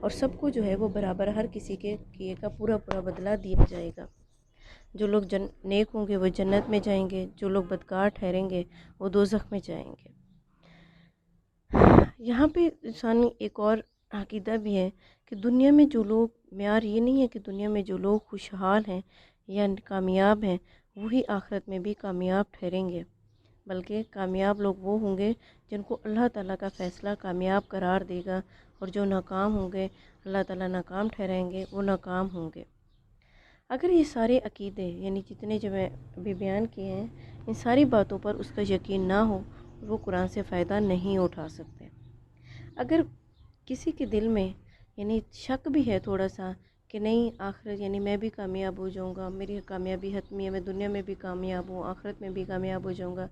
اور سب کو جو ہے وہ برابر ہر کسی کے کیے کا پورا پورا بدلہ دیا جائے گا۔ جو لوگ نیک ہوں گے وہ جنت میں جائیں گے، جو لوگ بدکار ٹھہریں گے وہ دوزخ میں جائیں گے۔ یہاں پہ انسانی ایک اور عقیدہ بھی ہے کہ دنیا میں جو لوگ، معیار یہ نہیں ہے کہ دنیا میں جو لوگ خوشحال ہیں یا کامیاب ہیں وہی آخرت میں بھی کامیاب ٹھہریں گے، بلکہ کامیاب لوگ وہ ہوں گے جن کو اللہ تعالیٰ کا فیصلہ کامیاب قرار دے گا، اور جو ناکام ہوں گے اللہ تعالیٰ ناکام ٹھہرائیں گے، وہ ناکام ہوں گے۔ اگر یہ سارے عقیدے یعنی جتنے جو میں ابھی بیان کیے ہیں ان ساری باتوں پر اس کا یقین نہ ہو، وہ قرآن سے فائدہ نہیں اٹھا سکتے۔ اگر کسی کے دل میں یعنی شک بھی ہے تھوڑا سا کہ نہیں آخرت یعنی میں بھی کامیاب ہو جاؤں گا، میری کامیابی حتمی ہے، میں دنیا میں بھی کامیاب ہوں، آخرت میں بھی کامیاب ہو جاؤں گا،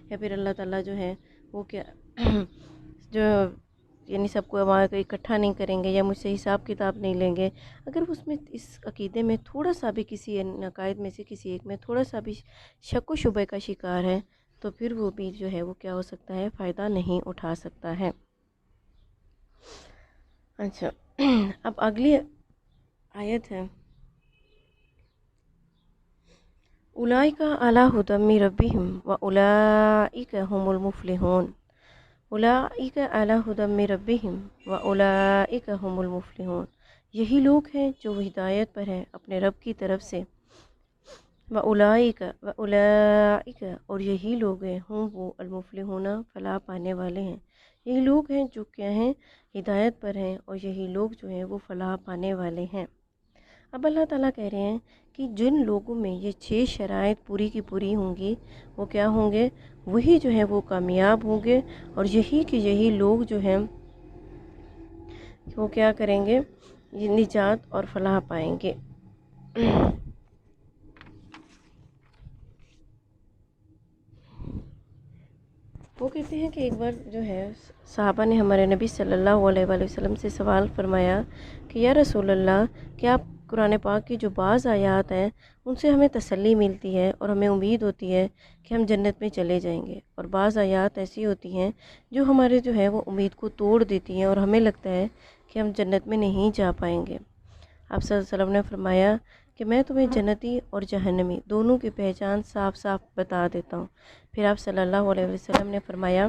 یا پھر اللہ تعالیٰ جو ہے وہ کیا جو یعنی سب کو ہمارا کو اکٹھا نہیں کریں گے یا مجھ سے حساب کتاب نہیں لیں گے، اگر اس میں اس عقیدے میں تھوڑا سا بھی کسی عقائد میں سے کسی ایک میں تھوڑا سا بھی شک و شبہ کا شکار ہے تو پھر وہ بھی جو ہے وہ کیا ہو سکتا ہے، فائدہ نہیں اٹھا سکتا ہے۔ اچھا، اب اگلی آیت ہے اولئک علی ھدی من ربہم واولئک ھم المفلحون۔ اولئک علی ھدی من ربہم واولئک ھم المفلحون، یہی لوگ ہیں جو ہدایت پر ہیں اپنے رب کی طرف سے، واولئک اور یہی لوگ ہیں ہم وہ المفلحون فلاح پانے والے ہیں، یہی لوگ ہیں جو کیا ہیں، ہدایت پر ہیں، اور یہی لوگ جو ہیں وہ فلاح پانے والے ہیں۔ اب اللہ تعالیٰ کہہ رہے ہیں کہ جن لوگوں میں یہ 6 شرائط پوری کی پوری ہوں گی وہ کیا ہوں گے، وہی جو ہے وہ کامیاب ہوں گے، اور یہی لوگ جو ہیں وہ کیا کریں گے، یہ نجات اور فلاح پائیں گے۔ وہ کہتے ہیں کہ ایک بار جو ہے صحابہ نے ہمارے نبی صلی اللہ علیہ وآلہ وسلم سے سوال فرمایا کہ یا رسول اللہ، کیا آپ قرآن پاک کی جو بعض آیات ہیں ان سے ہمیں تسلی ملتی ہے اور ہمیں امید ہوتی ہے کہ ہم جنت میں چلے جائیں گے، اور بعض آیات ایسی ہوتی ہیں جو ہمارے جو ہے وہ امید کو توڑ دیتی ہیں اور ہمیں لگتا ہے کہ ہم جنت میں نہیں جا پائیں گے۔ آپ صلی اللہ علیہ وسلم نے فرمایا کہ میں تمہیں جنتی اور جہنمی دونوں کی پہچان صاف صاف بتا دیتا ہوں۔ پھر آپ صلی اللہ علیہ وسلم نے فرمایا،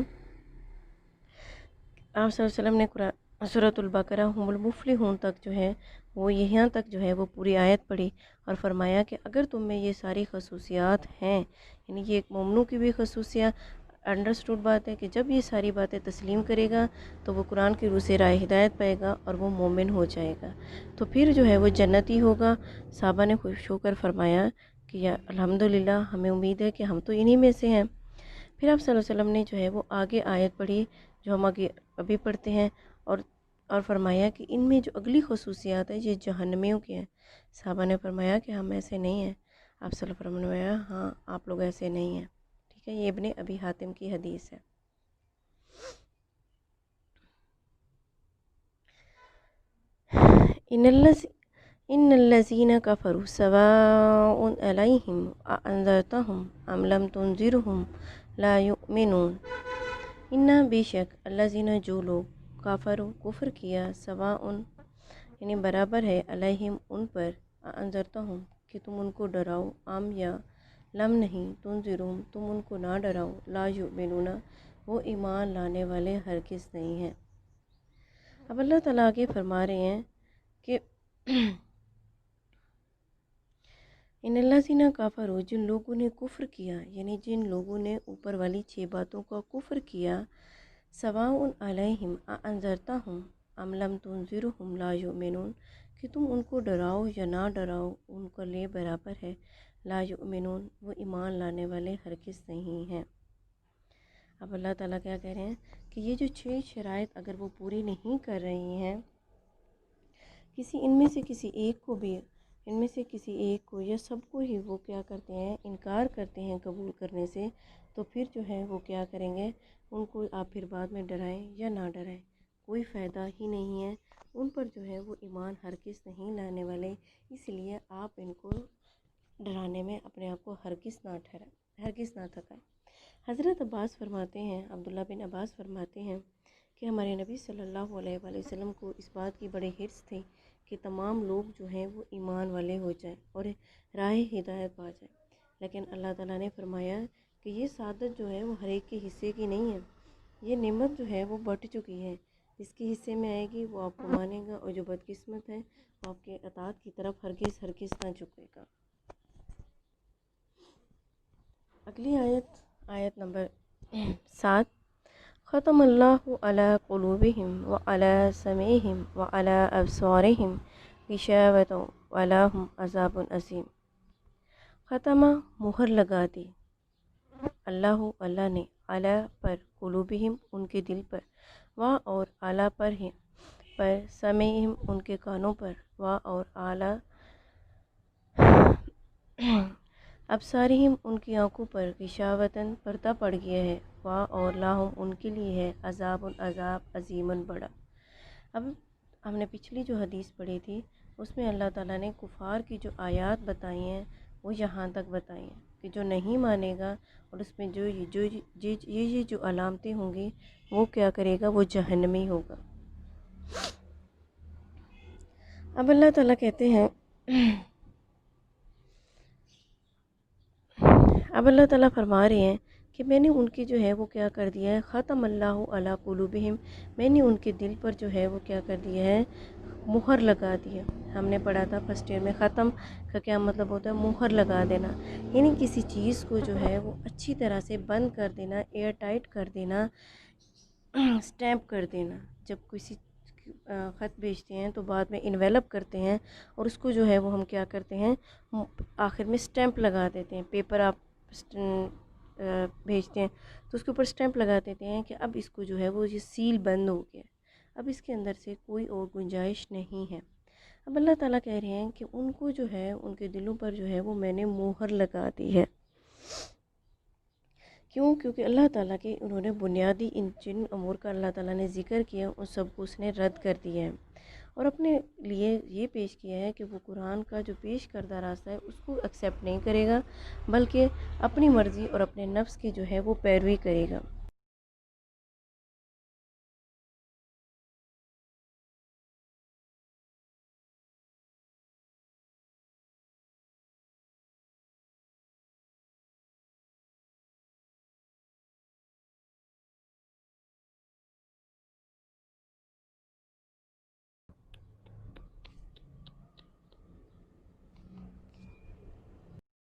آپ صلی اللہ علیہ وسلم نے سورۃ البقرہ ھم المفلحون تک جو ہے وہ یہاں تک جو ہے وہ پوری آیت پڑھی اور فرمایا کہ اگر تم میں یہ ساری خصوصیات ہیں، یعنی یہ ایک مومنوں کی بھی خصوصیات انڈرسٹوڈ بات ہے کہ جب یہ ساری باتیں تسلیم کرے گا تو وہ قرآن کی روح سے راہ ہدایت پائے گا اور وہ مومن ہو جائے گا، تو پھر جو ہے وہ جنتی ہوگا۔ صحابہ نے خوش ہو کر فرمایا کہ یا الحمدللہ، ہمیں امید ہے کہ ہم تو انہی میں سے ہیں۔ پھر آپ صلی اللہ علیہ وسلم نے جو ہے وہ آگے آیت پڑھی جو ہم آگے ابھی پڑھتے ہیں، اور فرمایا کہ ان میں جو اگلی خصوصیات ہیں یہ جہنمیوں کی ہیں۔ صحابہ نے فرمایا کہ ہم ایسے نہیں ہیں۔ آپ صلی اللہ علیہ وسلم نے فرمایا ہاں آپ لوگ ایسے نہیں ہیں، ٹھیک ہے، یہ ابن ابی حاتم کی حدیث ہے۔ ان الذین کفروا سواء علیہم اانذرتہم ام لم تنذرہم لا یؤمنون۔ بے شک الذین جو لوگ کفر کیا، سواء یعنی برابر ہے، علیہم ان پر، انذرتہم کہ تم ان کو ڈراؤ، ام یا لم نہیں، تنذرہم تم ان کو نہ ڈراؤ، لا یؤمنون وہ ایمان لانے والے ہرگز نہیں ہیں۔ اب اللہ تعالیٰ آگے فرما رہے ہیں کہ ان الذین کفروا جن لوگوں نے کفر کیا، یعنی جن لوگوں نے اوپر والی 6 باتوں کا کفر کیا، سواء علیہم اانذرتہم ام لم تنذرہم لا یؤمنون کہ تم ان کو ڈراؤ یا نہ ڈراؤ ان کو لیے برابر ہے، لا یؤمنون وہ ایمان لانے والے ہرگز نہیں ہیں۔ اب اللہ تعالیٰ کیا کہہ رہے ہیں کہ یہ جو 6 شرائط اگر وہ پوری نہیں کر رہی ہیں، ان میں سے کسی ایک کو یا سب کو ہی وہ کیا کرتے ہیں، انکار کرتے ہیں قبول کرنے سے، تو پھر جو ہے وہ کیا کریں گے، ان کو آپ پھر بعد میں ڈرائیں یا نہ ڈرائیں کوئی فائدہ ہی نہیں ہے، ان پر جو ہے وہ ایمان ہرگز نہیں لانے والے، اس لیے آپ ان کو ڈرانے میں اپنے آپ کو ہرگز نہ تھکائیں۔ حضرت عباس فرماتے ہیں، عبداللہ بن عباس فرماتے ہیں کہ ہمارے نبی صلی اللہ علیہ وآلہ وسلم کو اس بات کی بڑے حرص تھے کہ تمام لوگ جو ہیں وہ ایمان والے ہو جائیں اور راہ ہدایت پا جائیں، لیکن اللہ تعالیٰ نے فرمایا کہ یہ سعادت جو ہے وہ ہر ایک کے حصے کی نہیں ہے، یہ نعمت جو ہے وہ بٹ چکی ہے، جس کے حصے میں آئے گی وہ آپ کو مانے گا، اور جو بدقسمت ہے وہ آپ کے اطاعت کی طرف ہرگز ہرگز نہ جھکے گا۔ اگلی آیت نمبر 7، ختم اللہ علی قلوبہم وعلی سمعہم وعلی ابصارہم غشاوۃ ولہم عذاب عظیم۔ ختمہ مہر لگا دی، اللہ نے، علی پر، قلوبہم ان کے دل پر، اور اعلیٰ پر ہیں، پر، سمعہم ان کے کانوں پر، اور اعلیٰ ابصارہم ان کی آنکھوں پر، غشاوتاً پردہ پڑ گیا ہے، اور لاہم ان کے لیے ہے، عذاب عظیماً بڑا۔ اب ہم نے پچھلی جو حدیث پڑھی تھی اس میں اللہ تعالیٰ نے کفار کی جو آیات بتائی ہیں وہ یہاں تک بتائی ہیں کہ جو نہیں مانے گا اور اس میں یہ جو علامتیں ہوں گی وہ کیا کرے گا، وہ جہنمی ہوگا۔ اب اللہ تعالیٰ کہتے ہیں، اب اللہ تعالیٰ فرما رہے ہیں کہ میں نے ان کی جو ہے وہ کیا کر دیا ہے، ختم اللہ علی قلوبہم، میں نے ان کے دل پر جو ہے وہ کیا کر دیا ہے، مہر لگا دیا۔ ہم نے پڑھا تھا فرسٹ ایئر میں، ختم کا کیا مطلب ہوتا ہے، مہر لگا دینا، یعنی کسی چیز کو جو ہے وہ اچھی طرح سے بند کر دینا، ایئر ٹائٹ کر دینا، سٹیمپ کر دینا۔ جب کسی خط بھیجتے ہیں تو بعد میں انویلپ کرتے ہیں اور اس کو جو ہے وہ ہم کیا کرتے ہیں، آخر میں سٹیمپ لگا دیتے ہیں۔ پیپر آپ بھیجتے ہیں تو اس کے اوپر سٹیمپ لگا دیتے ہیں کہ اب اس کو جو ہے وہ یہ سیل بند ہو گیا، اب اس کے اندر سے کوئی اور گنجائش نہیں ہے۔ اب اللہ تعالیٰ کہہ رہے ہیں کہ ان کو جو ہے، ان کے دلوں پر جو ہے وہ میں نے مہر لگا دی ہے۔ کیونکہ اللہ تعالیٰ کے انہوں نے بنیادی جن امور کا اللہ تعالیٰ نے ذکر کیا ان سب کو اس نے رد کر دیا ہے، اور اپنے لیے یہ پیش کیا ہے کہ وہ قرآن کا جو پیش کردہ راستہ ہے اس کو ایکسیپٹ نہیں کرے گا، بلکہ اپنی مرضی اور اپنے نفس کی جو ہے وہ پیروی کرے گا۔